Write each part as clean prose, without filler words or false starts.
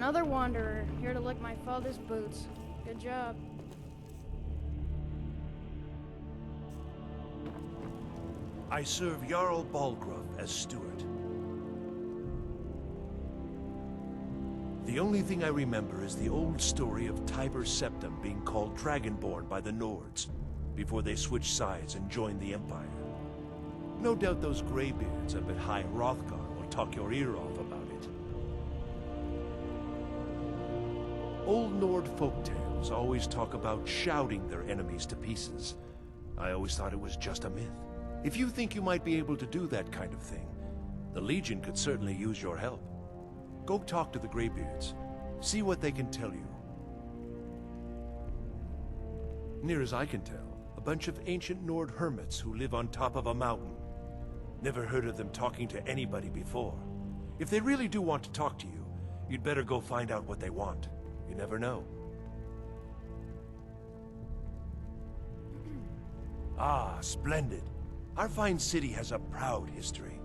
Another wanderer, here to lick my father's boots. Good job. I serve Jarl Balgruf as steward. The only thing I remember is the old story of Tiber Septim being called Dragonborn by the Nords, before they switched sides and joined the Empire. No doubt those graybeards up at High Hrothgar will talk your ear off about it. Old Nord folktales always talk about shouting their enemies to pieces. I always thought it was just a myth. If you think you might be able to do that kind of thing, the Legion could certainly use your help. Go talk to the Greybeards. See what they can tell you. Near as I can tell, a bunch of ancient Nord hermits who live on top of a mountain. Never heard of them talking to anybody before. If they really do want to talk to you, you'd better go find out what they want. You never know. Ah, splendid. Our fine city has a proud history,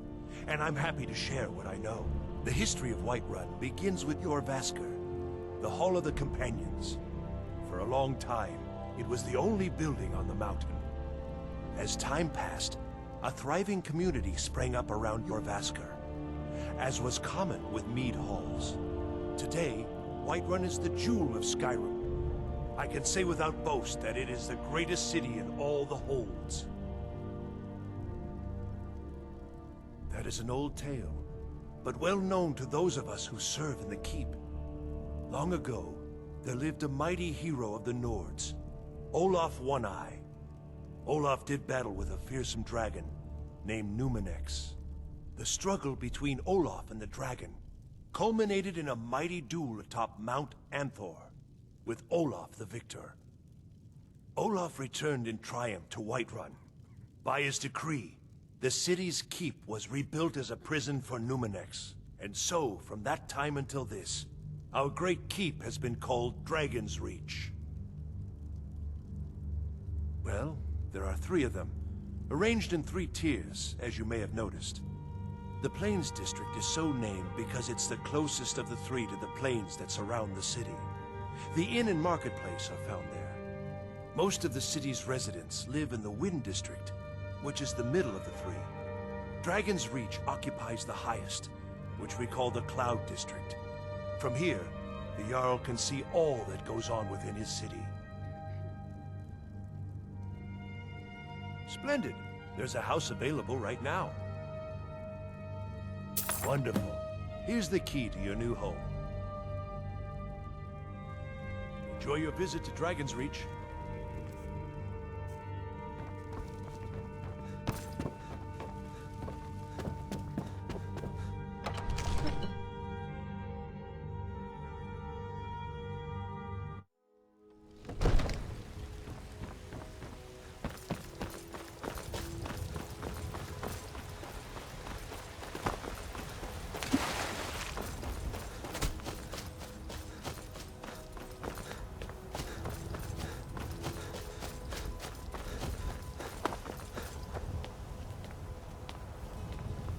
and I'm happy to share what I know. The history of Whiterun begins with Jorrvaskr, the Hall of the Companions. For a long time, it was the only building on the mountain. As time passed, a thriving community sprang up around Jorrvaskr, as was common with mead halls. Today, Whiterun is the jewel of Skyrim. I can say without boast that it is the greatest city in all the holds. That is an old tale, but well known to those of us who serve in the keep. Long ago, there lived a mighty hero of the Nords, Olaf One-Eye. Olaf did battle with a fearsome dragon named Numenex. The struggle between Olaf and the dragon culminated in a mighty duel atop Mount Anthor, with Olaf the victor. Olaf returned in triumph to Whiterun. By his decree, the city's keep was rebuilt as a prison for Numenex. And so, from that time until this, our great keep has been called Dragon's Reach. Well, there are 3 of them, arranged in 3 tiers, as you may have noticed. The Plains District is so named because it's the closest of the 3 to the plains that surround the city. The inn and marketplace are found there. Most of the city's residents live in the Wind District, which is the middle of the 3. Dragon's Reach occupies the highest, which we call the Cloud District. From here, the Jarl can see all that goes on within his city. Splendid. There's a house available right now. Wonderful. Here's the key to your new home. Enjoy your visit to Dragon's Reach.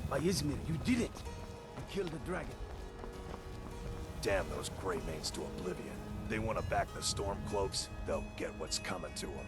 By Ysmir, you did it! You killed the dragon. Damn those Greymaids to oblivion. They want to back the Stormcloaks, they'll get what's coming to them.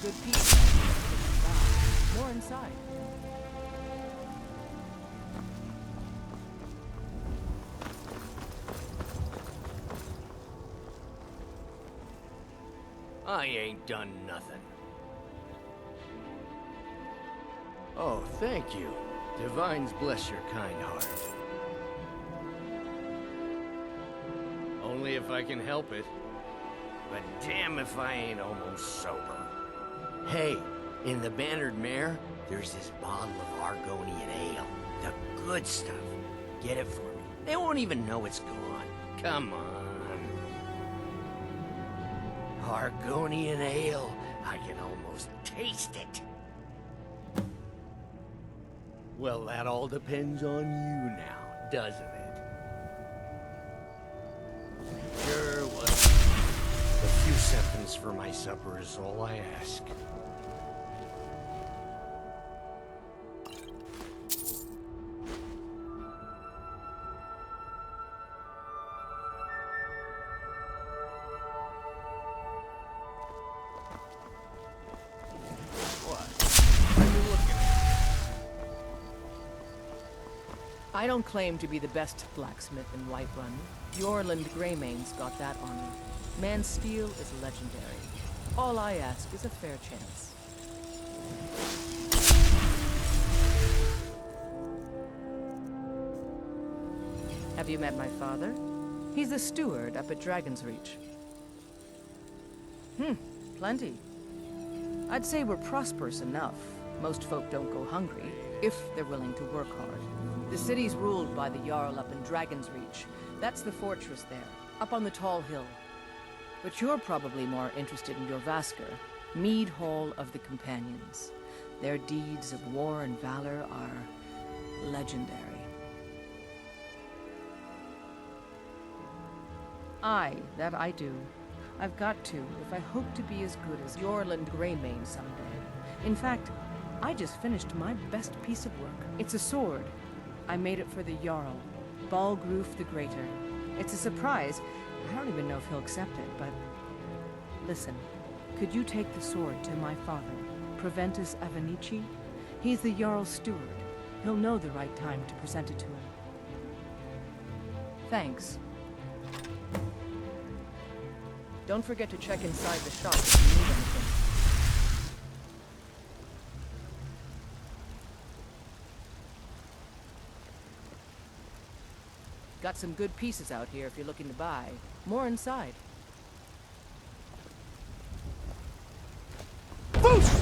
good pieces out here. More inside. I ain't done nothing. Oh, thank you. Divines bless your kind heart. Only if I can help it. But damn if I ain't almost sober. Hey, in the Bannered Mare, there's this bottle of Argonian ale. The good stuff. Get it for me. They won't even know it's gone. Come on. Argonian ale. I can almost taste it. Well, that all depends on you now, doesn't it? Sure, what? A few seconds for my supper is all I ask. I don't claim to be the best blacksmith in Whiterun. Yorland Greymane's got that on me. Man's steel is legendary. All I ask is a fair chance. Have you met my father? He's the steward up at Dragon's Reach. Plenty. I'd say we're prosperous enough. Most folk don't go hungry, if they're willing to work hard. The city's ruled by the Jarl up in Dragon's Reach. That's the fortress there, up on the tall hill. But you're probably more interested in your Vasker, Mead Hall of the Companions. Their deeds of war and valor are legendary. Aye, that I do. I've got to, if I hope to be as good as Yorland Greymane someday. In fact, I just finished my best piece of work. It's a sword. I made it for the Jarl, Balgruf the Greater. It's a surprise. I don't even know if he'll accept it, but... Listen, could you take the sword to my father, Proventus Avenicci? He's the Jarl's steward. He'll know the right time to present it to him. Thanks. Don't forget to check inside the shop if you need anything. Got some good pieces out here if you're looking to buy. More inside. Boost!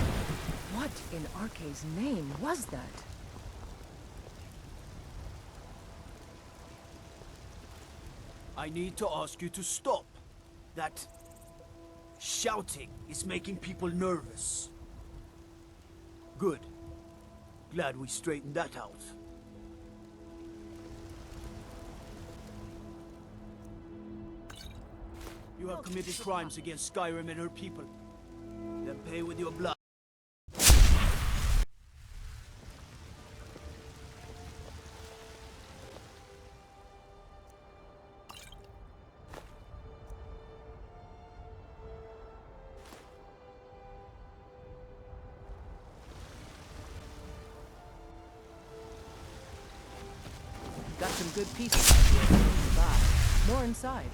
What in Arce's name was that? I need to ask you to stop. That shouting is making people nervous. Good. Glad we straightened that out. You have committed crimes against Skyrim and her people. Then pay with your blood. Got some good pieces out here for you to buy. More inside.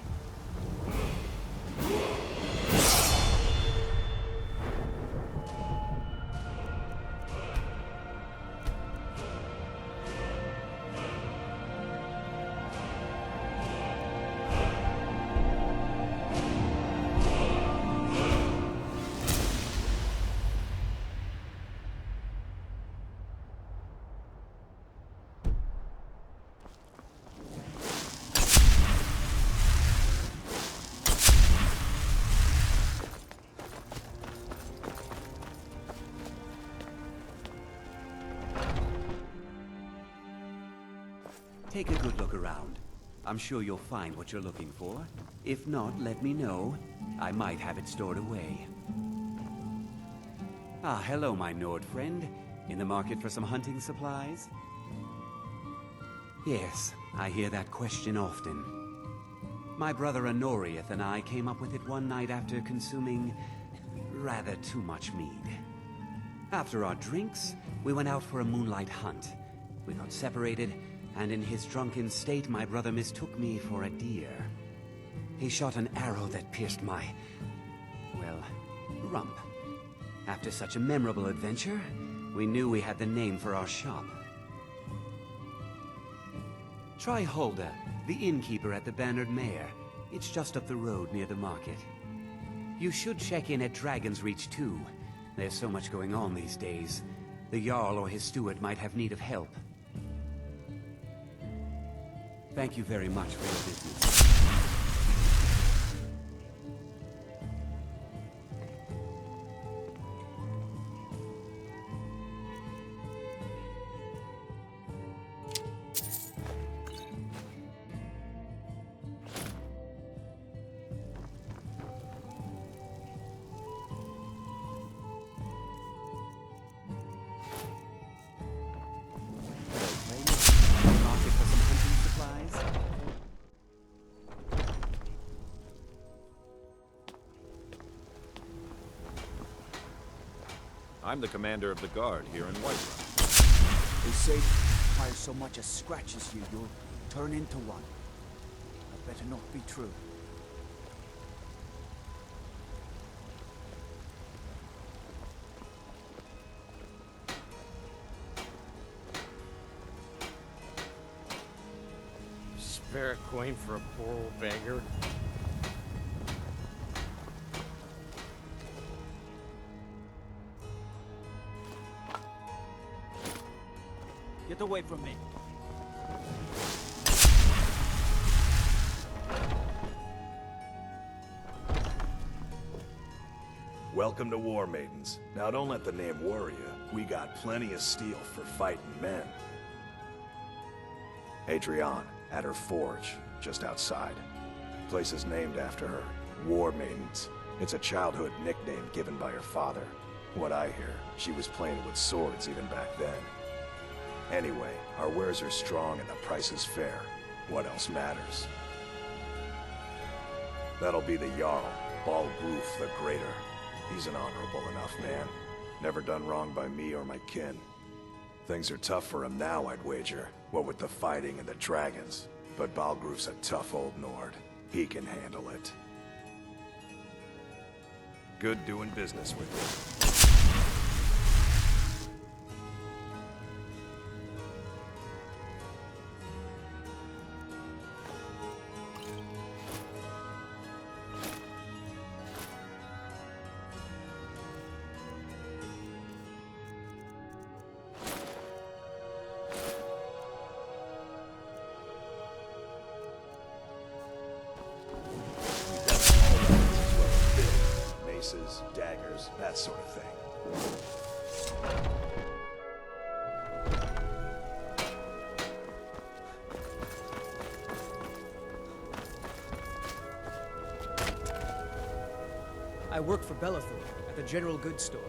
Take a good look around. I'm sure you'll find what you're looking for. If not, let me know. I might have it stored away. Ah, hello, my Nord friend. In the market for some hunting supplies? Yes, I hear that question often. My brother Anoriath and I came up with it one night after consuming rather too much mead. After our drinks, we went out for a moonlight hunt. We got separated, and in his drunken state, my brother mistook me for a deer. He shot an arrow that pierced my, well, rump. After such a memorable adventure, we knew we had the name for our shop. Try Hulda, the innkeeper at the Bannered Mare. It's just up the road near the market. You should check in at Dragon's Reach too. There's so much going on these days. The Jarl or his steward might have need of help. Thank you very much for your business. I'm the commander of the guard here in Whiterun. They say if fire so much as scratches you, you'll turn into one. That better not be true. Spare a coin for a poor old beggar? Get away from me. Welcome to War Maidens. Now don't let the name worry you. We got plenty of steel for fighting men. Adrianne, at her forge, just outside. Place is named after her. War Maidens. It's a childhood nickname given by her father. What I hear, she was playing with swords even back then. Anyway, our wares are strong and the price is fair. What else matters? That'll be the Jarl, Balgruf the Greater. He's an honorable enough man. Never done wrong by me or my kin. Things are tough for him now, I'd wager. What with the fighting and the dragons. But Balgruf's a tough old Nord. He can handle it. Good doing business with you. Daggers, that sort of thing. I work for Belethor at the general goods store.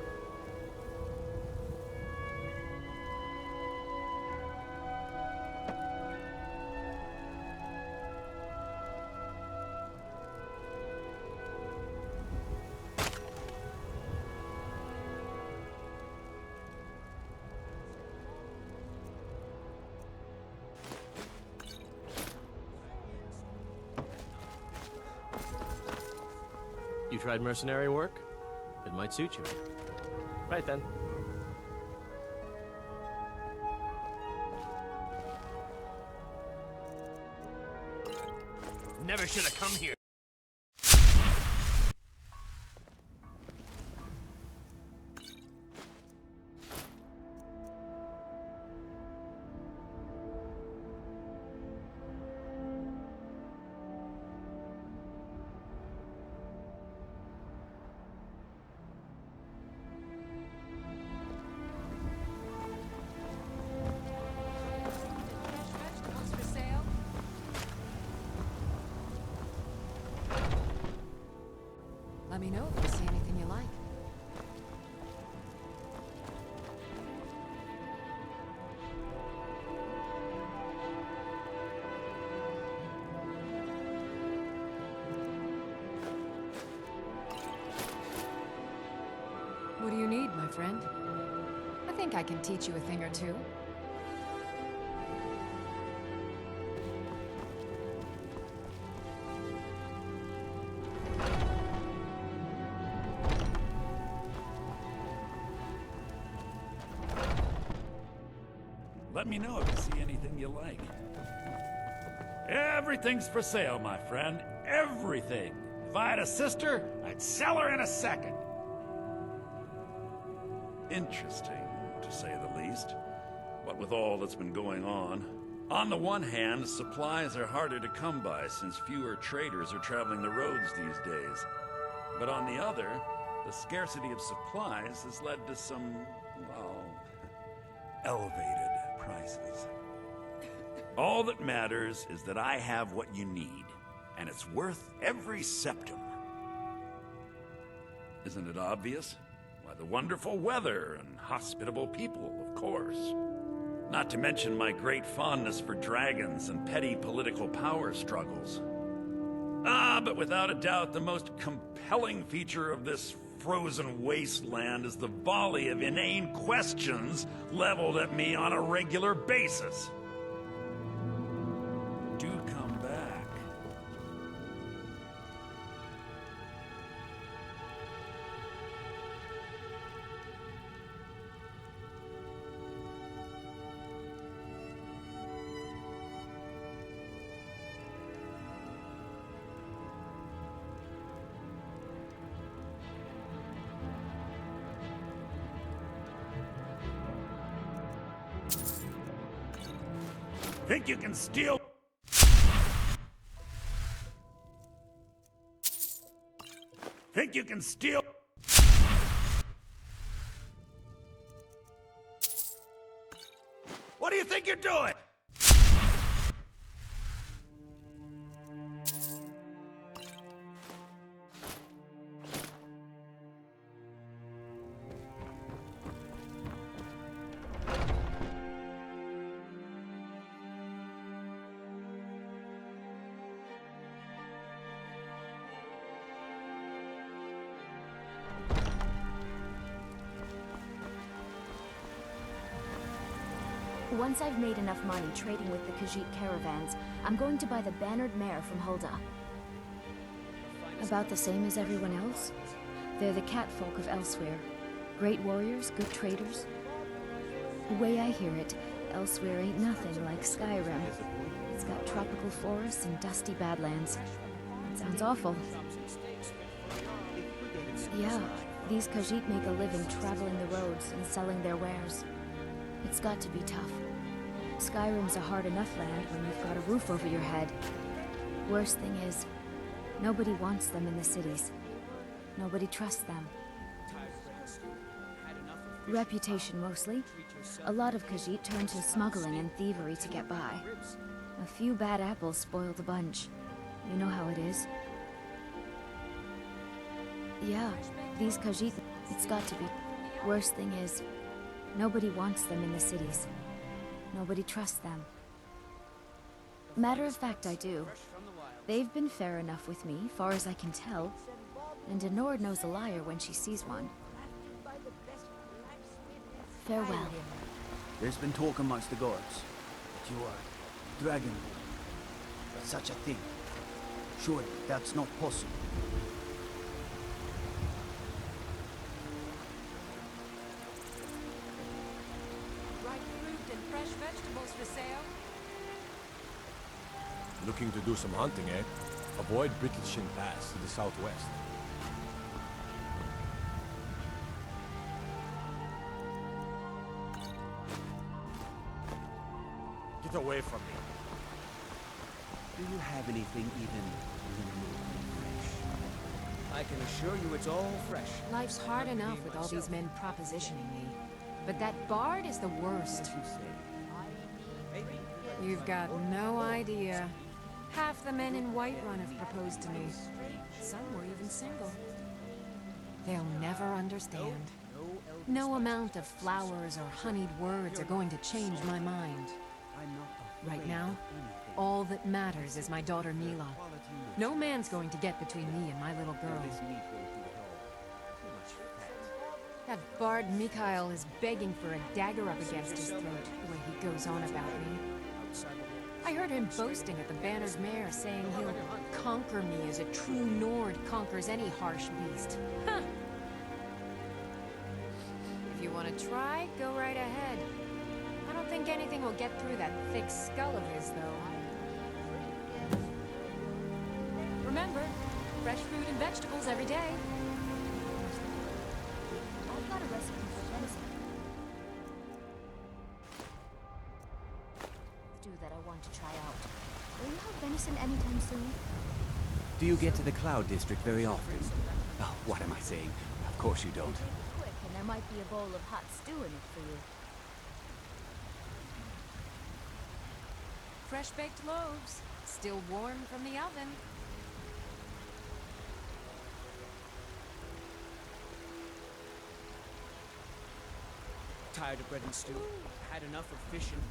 You tried mercenary work? It might suit you. Right then. Never should have come here. Let me know if you see anything you like. need, my friend. I think I can teach you a thing or two. Let me know if you see anything you like. Everything's for sale, my friend. Everything. If I had a sister, I'd sell her in a second. Interesting, to say the least. What with all that's been going on. On the one hand, supplies are harder to come by since fewer traders are traveling the roads these days. But on the other, the scarcity of supplies has led to some, well, elevated prices. All that matters is that I have what you need, and it's worth every septum. Isn't it obvious? Why, the wonderful weather and hospitable people, of course. Not to mention my great fondness for dragons and petty political power struggles. But without a doubt, the most compelling feature of this frozen wasteland is the volley of inane questions leveled at me on a regular basis. Do come back. Think you can steal? Think you can steal? What do you think you're doing? Once I've made enough money trading with the Khajiit caravans, I'm going to buy the bannered mare from Hulda. About the same as everyone else? They're the catfolk of elsewhere. Great warriors, good traders. The way I hear it, elsewhere ain't nothing like Skyrim. It's got tropical forests and dusty badlands. It sounds awful. Yeah, these Khajiit make a living traveling the roads and selling their wares. It's got to be tough. Skyrim's a hard enough land when you've got a roof over your head. Worst thing is, nobody wants them in the cities. Nobody trusts them. Reputation mostly. A lot of Khajiit turn to smuggling and thievery to get by. A few bad apples spoil the bunch. You know how it is. Yeah, these Khajiit, it's got to be. Worst thing is, nobody wants them in the cities. Nobody trusts them. Matter of fact, I do. They've been fair enough with me, far as I can tell. And Denord knows a liar when she sees one. Farewell. There's been talk amongst the guards that you are dragon. Such a thing. Surely that's not possible. Looking to do some hunting, eh? Avoid Brittleshin Pass to the southwest. Get away from me. Do you have anything even fresh? I can assure you it's all fresh. Life's hard enough with all these men propositioning me. But that bard is the worst. You've got no idea. Half the men in Whiterun have proposed to me. Some were even single. They'll never understand. No amount of flowers or honeyed words are going to change my mind. Right now, all that matters is my daughter Mila. No man's going to get between me and my little girl. That bard Mikael is begging for a dagger up against his throat, the way he goes on about me. I heard him boasting at the Bannered Mare, saying he'll conquer me as a true Nord conquers any harsh beast. Huh. If you want to try, go right ahead. I don't think anything will get through that thick skull of his, though. Remember, fresh fruit and vegetables every day. I've got a recipe for venison. Stew that I want to try out. Will you have venison anytime soon? Do you get to the Cloud District very often? Oh, what am I saying? Of course you don't. Quick, and there might be a bowl of hot stew in it for you. Fresh baked loaves, still warm from the oven. Tired of bread and stew. Had enough of fishing.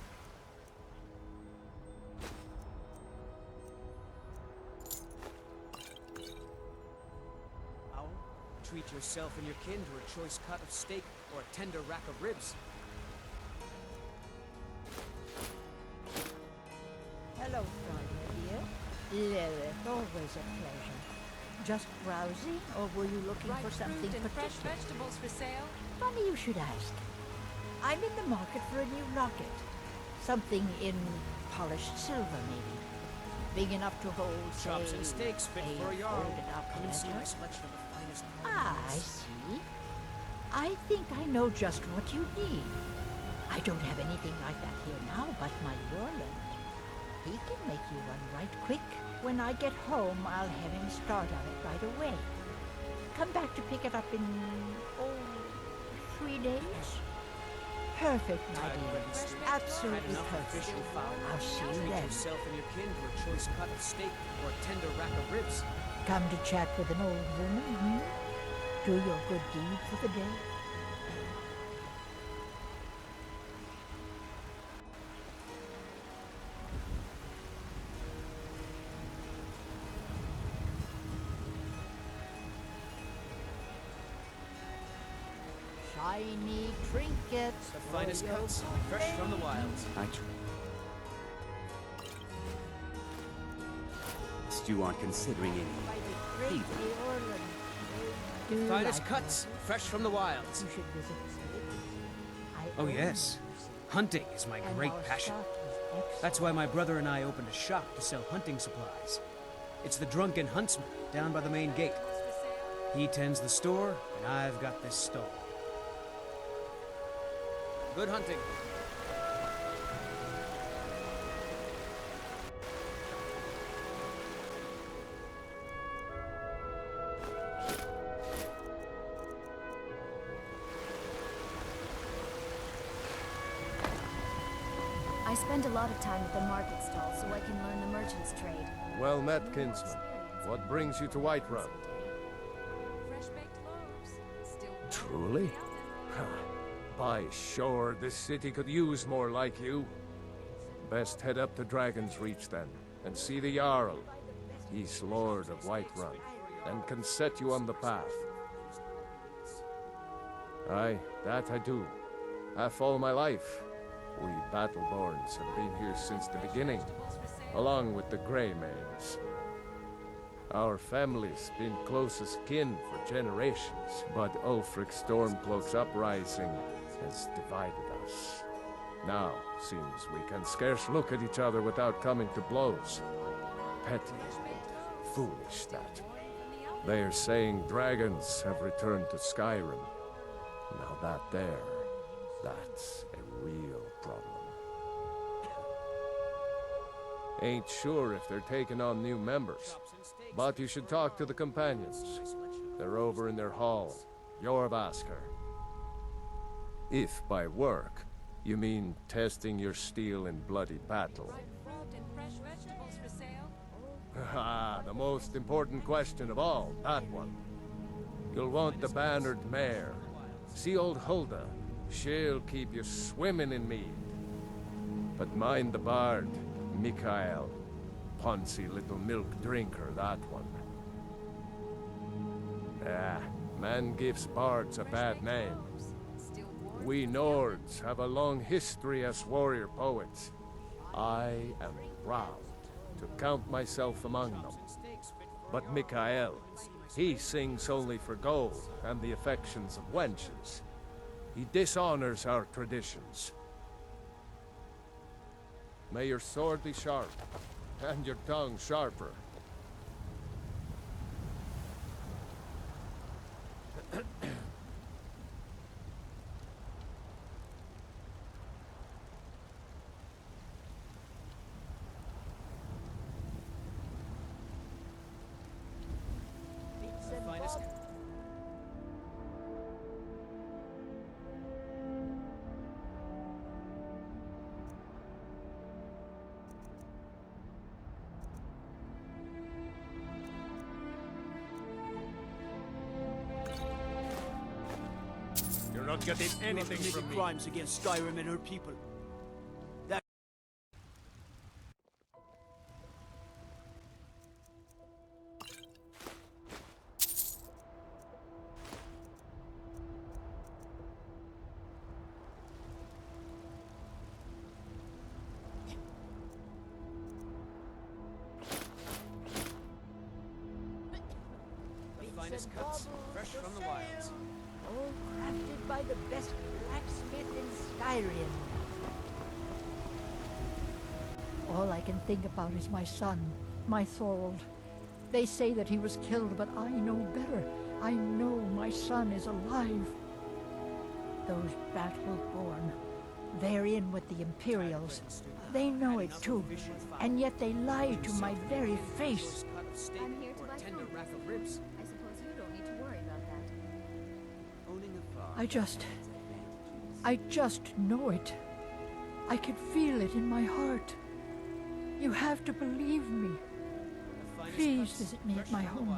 Owl, treat yourself and your kin to a choice cut of steak or a tender rack of ribs. Hello, Friday, dear. Lilith, always a pleasure. Just browsing, or were you looking for something fruit and particular? fresh vegetables for sale. Funny you should ask. I'm in the market for a new locket. Something in polished silver, maybe. Big enough to hold, say, Chops and steaks fit for a jarl. folded up Come and see my letter. selection of the finest. Ah, I see. I think I know just what you need. I don't have anything like that here now, but my Warland. He can make you one right quick. When I get home, I'll have him start on it right away. Come back to pick it up in, 3 days? Perfect, my dear. Absolutely perfect. I'll see you Treat then. yourself and your kin to a choice cut of steak or a tender rack of ribs. Come to chat with an old woman, hmm? Do your good deed for the day. Shiny trinkets. The finest cuts, fresh from the wilds. You aren't considering any haven. Do Finest like cuts, fresh from the wilds. You should visit the stables. Oh yes, hunting is my And great our passion. stock is excellent. That's why my brother and I opened a shop to sell hunting supplies. It's the Drunken Huntsman down by the main gate. He tends the store, and I've got this stall. Good hunting. I spend a lot of time at the market stall so I can learn the merchant's trade. Well met, kinsman. What brings you to Whiterun? Truly? By shore, this city could use more like you. Best head up to Dragon's Reach then, and see the Jarl. He's Lord of Whiterun, and can set you on the path. Aye, that I do. Half all my life. We Battle-Borns have been here since the beginning, along with the Greymanes. Our family's been closest kin for generations, but Ulfric's Stormcloak's uprising has divided us. Now, seems we can scarce look at each other without coming to blows. Petty and foolish, that. They are saying dragons have returned to Skyrim. Now that's a real problem. Ain't sure if they're taking on new members, but you should talk to the companions. They're over in their hall. Jorvaskr. If by work, you mean testing your steel in bloody battle. Ah, the most important question of all, that one. You'll want the bannered mare. See old Hulda. She'll keep you swimming in mead. But mind the bard, Mikael. Poncy little milk drinker, that one. Ah, Man gives bards a bad name. We Nords have a long history as warrior poets. I am proud to count myself among them. But Mikael, he sings only for gold and the affections of wenches. He dishonors our traditions. May your sword be sharp, and your tongue sharper. You're not getting anything from me. Crimes against Skyrim and her people. That the finest cuts, fresh from the wilds. All crafted by the best blacksmith in Skyrim. All I can think about is my son, my Thorold. They say that he was killed, but I know better. I know my son is alive. Those Battle-Born, they're in with the Imperials. They know it too, and yet they lie to my very face. I'm here to buy food. I suppose you don't need to worry about that. I just know it. I can feel it in my heart. You have to believe me. Please visit me at my home.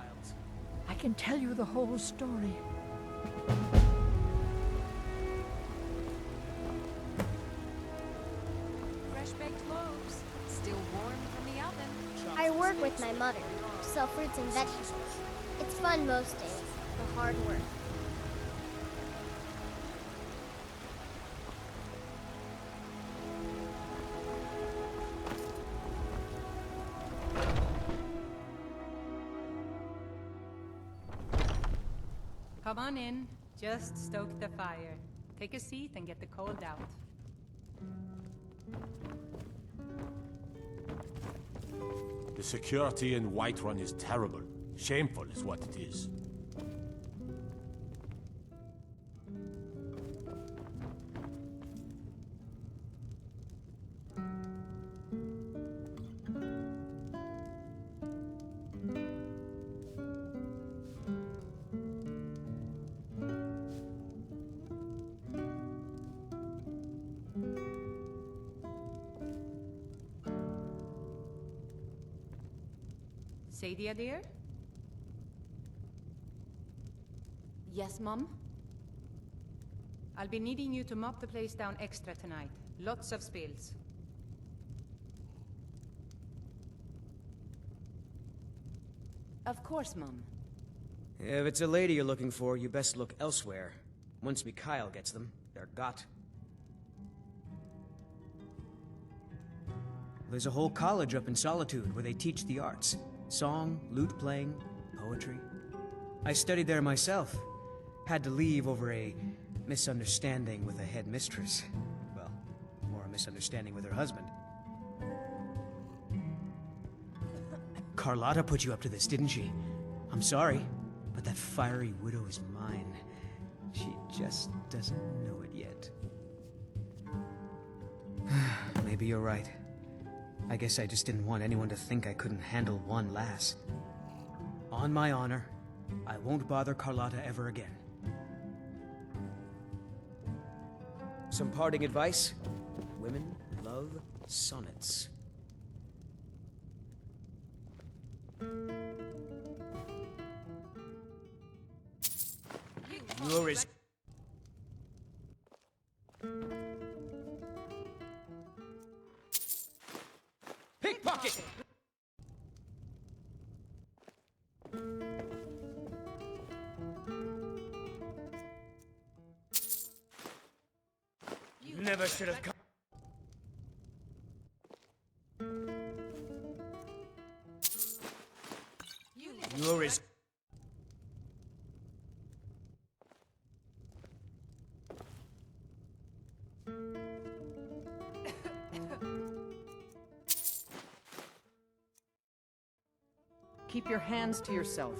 I can tell you the whole story. Fresh baked loaves, still warm from the oven. I work with my mother, sell fruits and vegetables. It's fun most days, the hard work. Come on in. Just stoke the fire. Take a seat and get the cold out. The security in Whiterun is terrible. Shameful is what it is. Sadia, dear? Yes, Mum? I'll be needing you to mop the place down extra tonight. Lots of spills. Of course, Mum. If it's a lady you're looking for, you best look elsewhere. Once Mikael gets them, they're got. There's a whole college up in Solitude where they teach the arts. Song, lute playing, poetry. I studied there myself. Had to leave over a misunderstanding with a headmistress. Well, more a misunderstanding with her husband. Carlotta put you up to this, didn't she? I'm sorry, but that fiery widow is mine. She just doesn't know it yet. Maybe you're right. I guess I just didn't want anyone to think I couldn't handle one lass. On my honor, I won't bother Carlotta ever again. Some parting advice? Women love sonnets. You're as... Pickpocket! Never should have come. You're as... Keep your hands to yourself.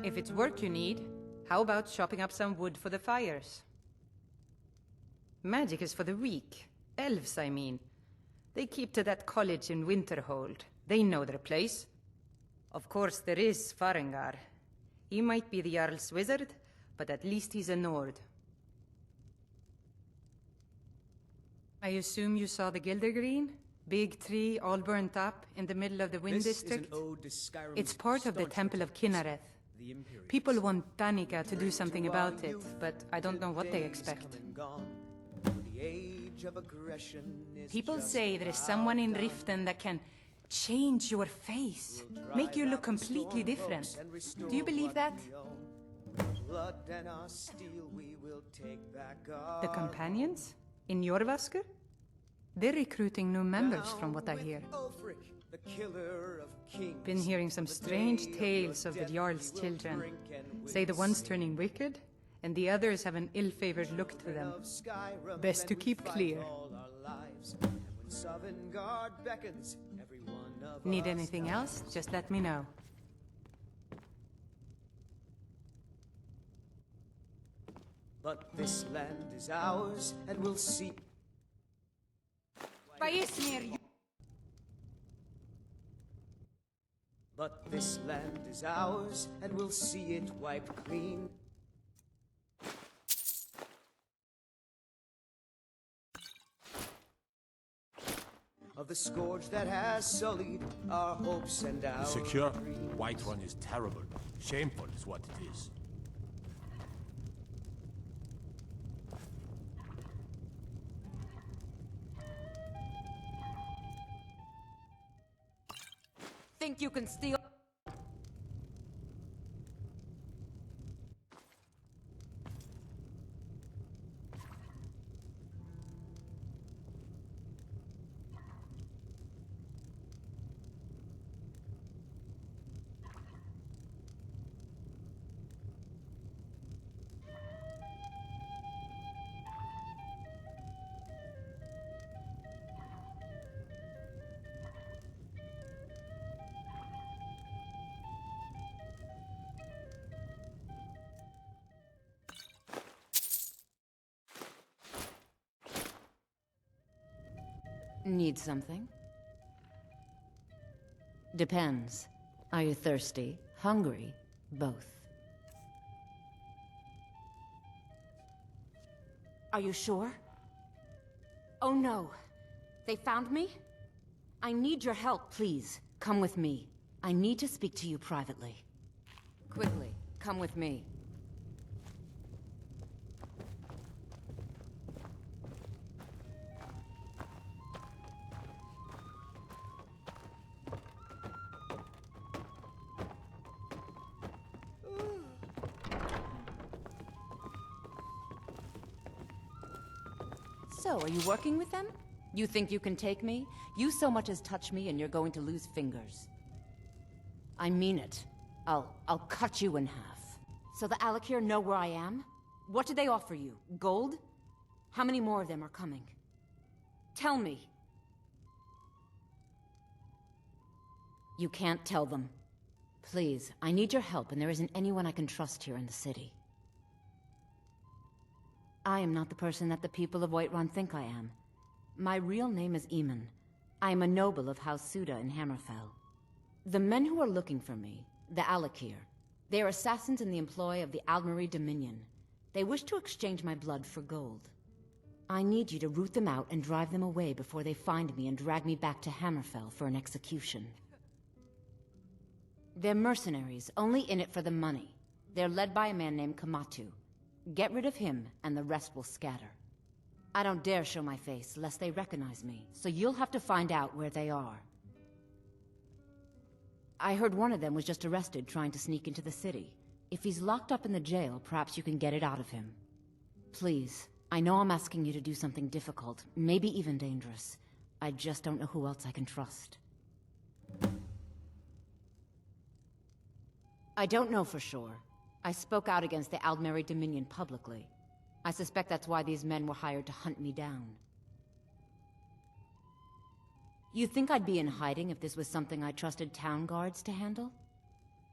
If it's work you need, how about chopping up some wood for the fires? Magic is for the weak. Elves, I mean. They keep to that college in Winterhold. They know their place. Of course, there is Farengar. He might be the Jarl's wizard, but at least he's a Nord. I assume you saw the Gildergreen? Big tree, all burnt up, in the middle of the Wind District? Is an ode to Skyrim's It's part of the Temple of Kinareth. People want Danica to do something about it, but I don't know what they expect. People say there is someone in Riften that can change your face, make you look completely different. Do you believe that? The companions? In Jorvaskr? They're recruiting new members from what I hear. Been hearing some strange tales of the Jarl's children. Say the one's turning wicked, and the others have an ill-favored look to them. Best to keep clear. Need anything else? Just let me know. But this land is ours, and we'll see. But this land is ours, and we'll see it wiped clean. Of the scourge that has sullied our hopes and our Secure. Whiterun is terrible. Shameful is what it is. Think you can steal? Need something? Depends. Are you thirsty? Hungry? Both. Are you sure? Oh no. They found me? I need your help, please. Come with me. I need to speak to you privately. Quickly, come with me. So, are you working with them? You think you can take me? You so much as touch me and you're going to lose fingers. I mean it. I'll cut you in half. So the Alakir know where I am? What did they offer you? Gold? How many more of them are coming? Tell me. You can't tell them. Please, I need your help and there isn't anyone I can trust here in the city. I am not the person that the people of Whiterun think I am. My real name is Eamon. I am a noble of House Suda in Hammerfell. The men who are looking for me, the Alakir, they are assassins in the employ of the Aldmeri Dominion. They wish to exchange my blood for gold. I need you to root them out and drive them away before they find me and drag me back to Hammerfell for an execution. They're mercenaries, only in it for the money. They're led by a man named Kamatu. Get rid of him, and the rest will scatter. I don't dare show my face, lest they recognize me, so you'll have to find out where they are. I heard one of them was just arrested trying to sneak into the city. If he's locked up in the jail, perhaps you can get it out of him. Please, I know I'm asking you to do something difficult, maybe even dangerous. I just don't know who else I can trust. I don't know for sure. I spoke out against the Aldmeri Dominion publicly. I suspect that's why these men were hired to hunt me down. You think I'd be in hiding if this was something I trusted town guards to handle?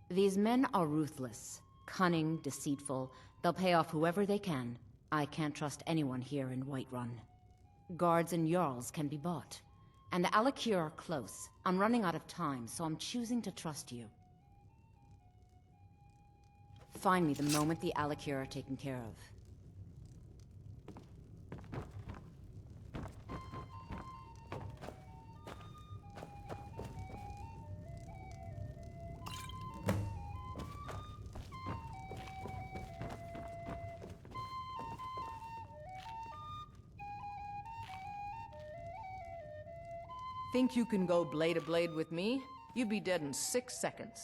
These men are ruthless, cunning, deceitful. They'll pay off whoever they can. I can't trust anyone here in Whiterun. Guards and Jarls can be bought. And the Alikir are close. I'm running out of time, so I'm choosing to trust you. Find me the moment the Alikir are taken care of. Think you can go blade to blade with me? You'd be dead in 6 seconds.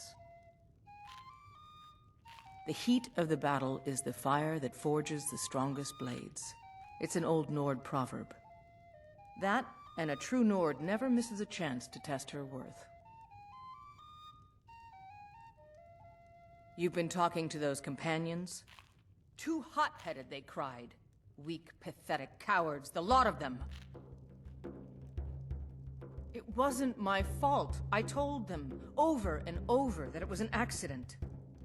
The heat of the battle is the fire that forges the strongest blades. It's an old Nord proverb. That, and a true Nord never misses a chance to test her worth. You've been talking to those companions? Too hot-headed, they cried. Weak, pathetic cowards, the lot of them. It wasn't my fault. I told them over and over that it was an accident.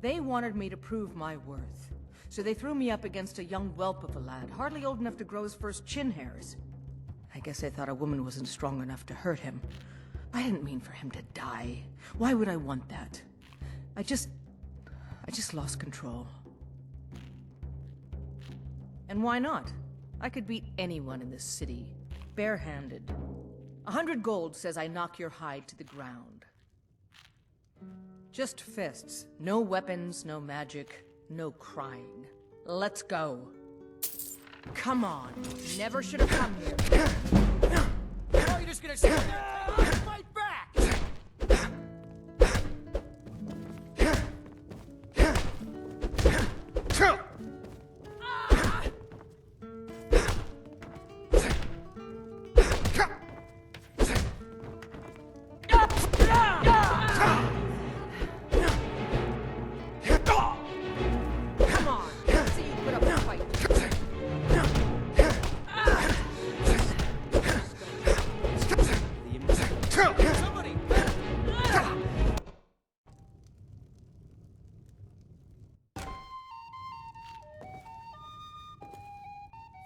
They wanted me to prove my worth. So they threw me up against a young whelp of a lad, hardly old enough to grow his first chin hairs. I guess they thought a woman wasn't strong enough to hurt him. I didn't mean for him to die. Why would I want that? I just lost control. And why not? I could beat anyone in this city, barehanded. 100 gold says I knock your hide to the ground. Just fists. No weapons, no magic, no crying. Let's go. Come on. Never should have come here. Oh, you're just gonna sit there and fight back!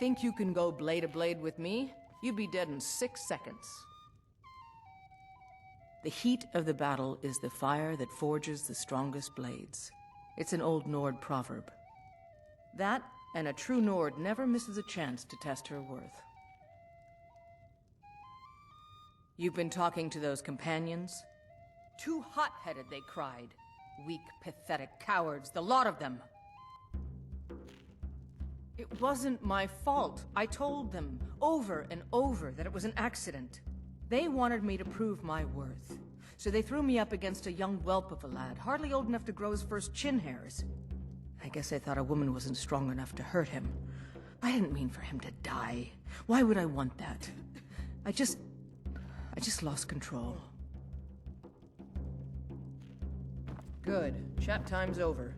Think you can go blade to blade with me? You'd be dead in 6 seconds. The heat of the battle is the fire that forges the strongest blades. It's an old Nord proverb. That, and a true Nord never misses a chance to test her worth. You've been talking to those companions? Too hot-headed, they cried. Weak, pathetic cowards, the lot of them. It wasn't my fault. I told them over and over that it was an accident. They wanted me to prove my worth. So they threw me up against a young whelp of a lad, hardly old enough to grow his first chin hairs. I guess they thought a woman wasn't strong enough to hurt him. I didn't mean for him to die. Why would I want that? I just lost control. Good. Chat time's over.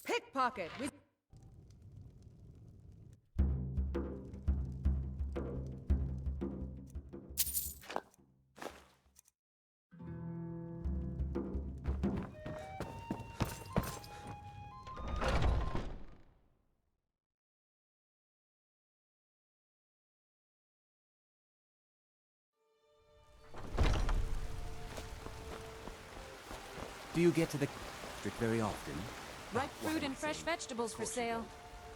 Pickpocket with... Do you get to the district very often? Ripe fruit and fresh vegetables for sale.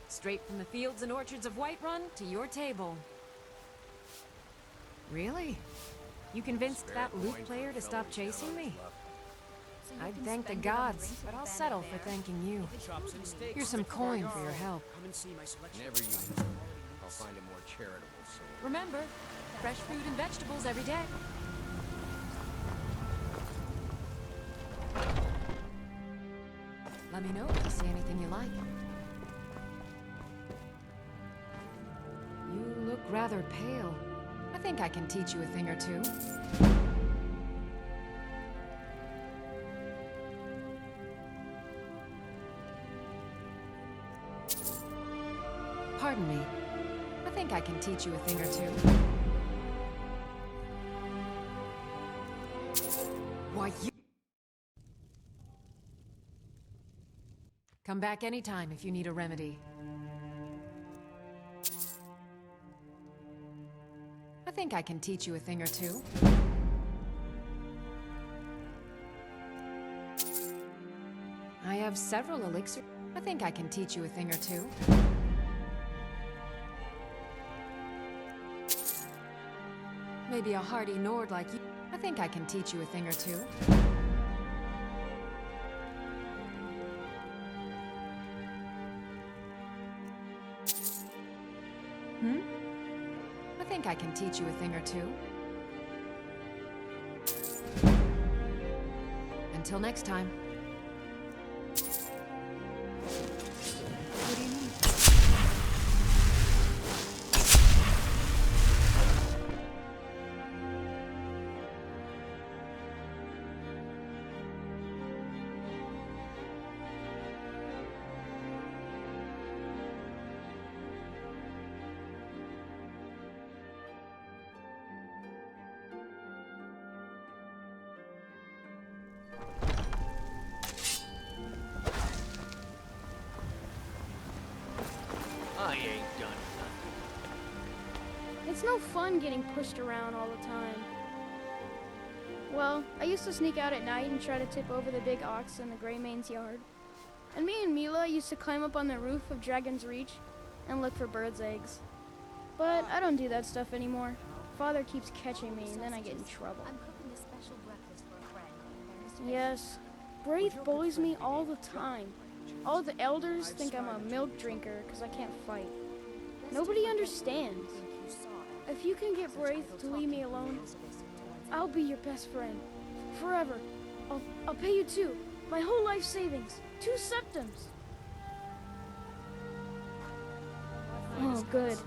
Straight from the fields and orchards of Whiterun to your table. Really? You convinced that lute player to stop chasing me? I'd thank the gods, but I'll settle for thanking you. Here's some coin for your help. Whenever you need, I'll find a more charitable soul. Remember, fresh fruit and vegetables every day. Let me know if you see anything you like. You look rather pale. I think I can teach you a thing or two. Pardon me. I think I can teach you a thing or two. Why, you... Come back anytime if you need a remedy. I think I can teach you a thing or two. I have several elixirs. I think I can teach you a thing or two. Maybe a hardy Nord like you. I think I can teach you a thing or two. I think I can teach you a thing or two. Until next time. What do you need? I ain't done nothing. It's no fun getting pushed around all the time. Well, I used to sneak out at night and try to tip over the big ox in the Greymane's yard. And me and Mila used to climb up on the roof of Dragon's Reach and look for birds' eggs. But I don't do that stuff anymore. Father keeps catching me and then I get in trouble. Yes, Braith bullies me all the time. All the elders think I'm a milk drinker because I can't fight. Nobody understands. If you can get Braith to leave me alone, I'll be your best friend. Forever. I'll pay you 2. My whole life savings. 2 septums. Oh, good.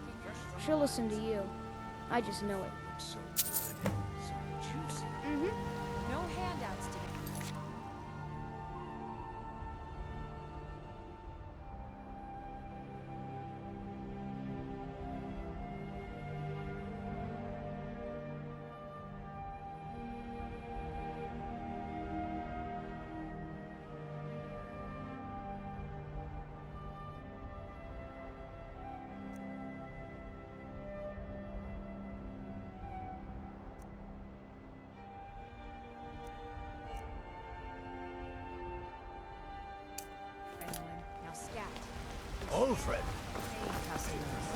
She'll listen to you. I just know it. No handouts today. Now scat. Ulfred!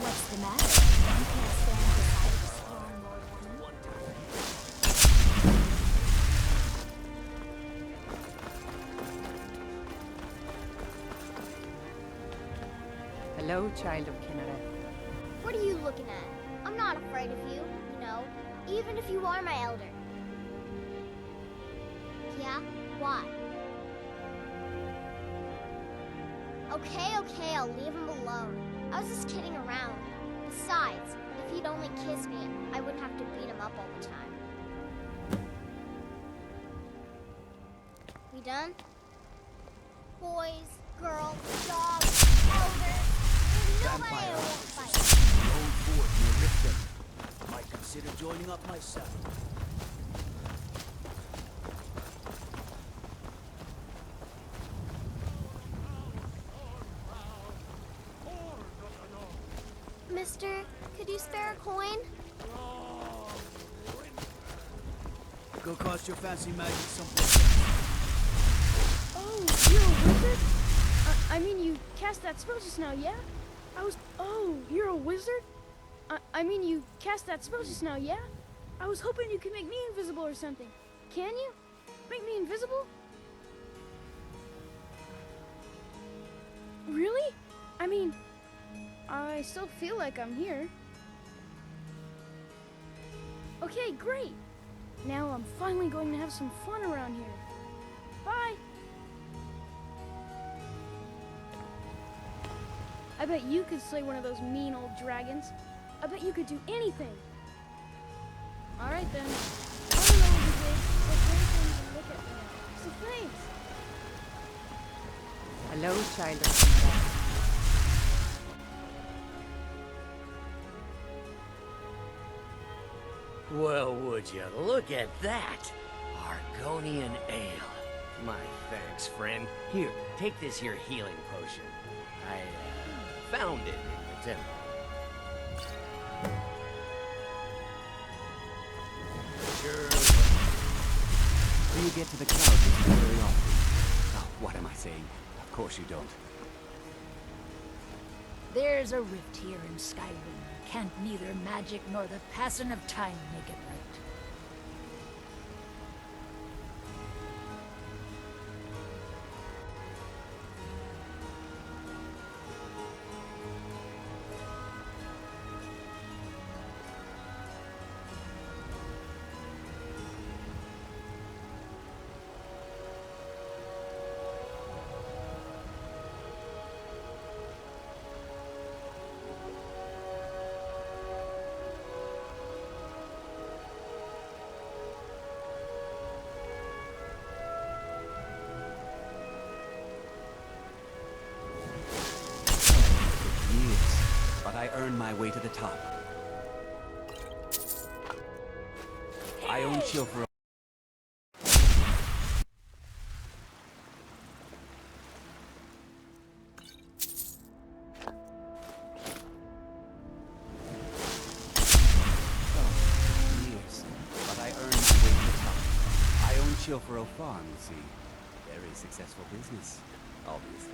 What's the matter? You can't stand beside the strong Lord Hello, child of Kinnereth. What are you looking at? I'm not afraid of you, you know, even if you are my elder. Yeah? Why? Okay, I'll leave him alone. I was just kidding around. Besides, if he'd only kiss me, I wouldn't have to beat him up all the time. We done? Boys, girls, dogs, elders, there's nobody I won't fight. Going forth near Riften. Might consider joining up myself. Mister, could you spare a coin? Go cast your fancy magic someplace else. Oh, you're a wizard? I mean, you cast that spell just now, yeah? Oh, you're a wizard? I mean, you cast that spell just now, yeah? I was hoping you could make me invisible or something. Can you? Make me invisible? I still feel like I'm here. Okay, great! Now I'm finally going to have some fun around here. Bye! I bet you could slay one of those mean old dragons. I bet you could do anything. Alright then. I don't know what you did, but great things and look at me now. So thanks! Hello, child of Sinmir. Well, would you look at that? Argonian ale. My thanks, friend. Here, take this here healing potion. I, found it in the temple. Sure. You get to the clouds very often. Oh, what am I saying? Of course you don't. There's a rift here in Skyrim. Can't neither magic nor the passing of time make it right. I earned my way to the top. I own chill for years, but I earned my way to the top. I own chill for a farm, you see. Very successful business, obviously.